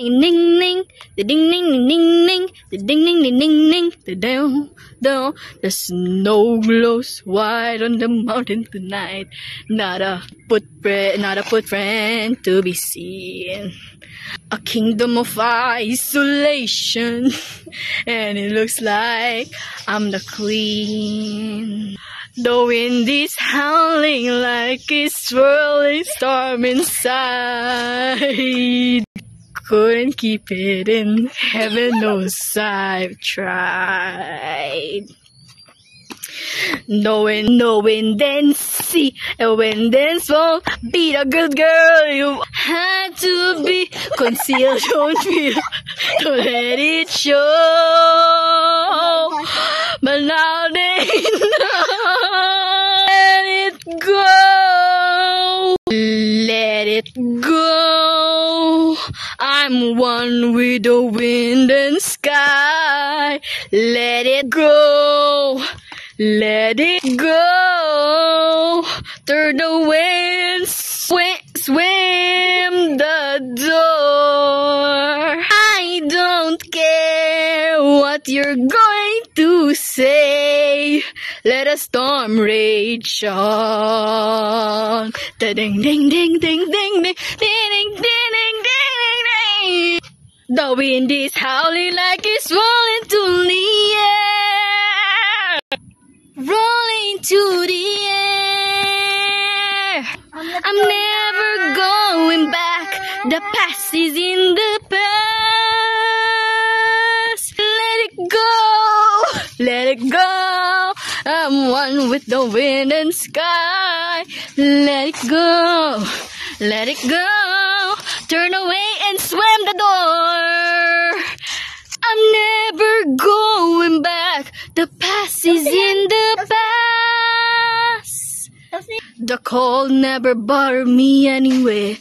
Ding ding ding, the ding ding ding ding ding, the ding ding ding ding ding, the down down. The snow glows white on the mountain tonight. Not a footprint to be seen. A kingdom of isolation, and it looks like I'm the queen. The wind is howling like a swirling storm inside. Couldn't keep it in, heaven knows I've tried. No wind and sea, a wind and won't be the good girl you had to be. Conceal, don't feel, don't let it show. But now they know. Let it go, let it go. I'm one with the wind and sky. Let it go. Let it go. Turn the wind, swim the door. I don't care what you're going to say. Let a storm rage on. Da ding ding ding ding ding ding ding ding ding ding ding. The wind is howling like it's rolling to the air. Rolling to the air. I'm never going back. The past is in the past. Let it go. Let it go. I'm one with the wind and sky. Let it go. Let it go. Turn away and swim the door. I'm never going back. The past is in the past. The cold never bothered me anyway.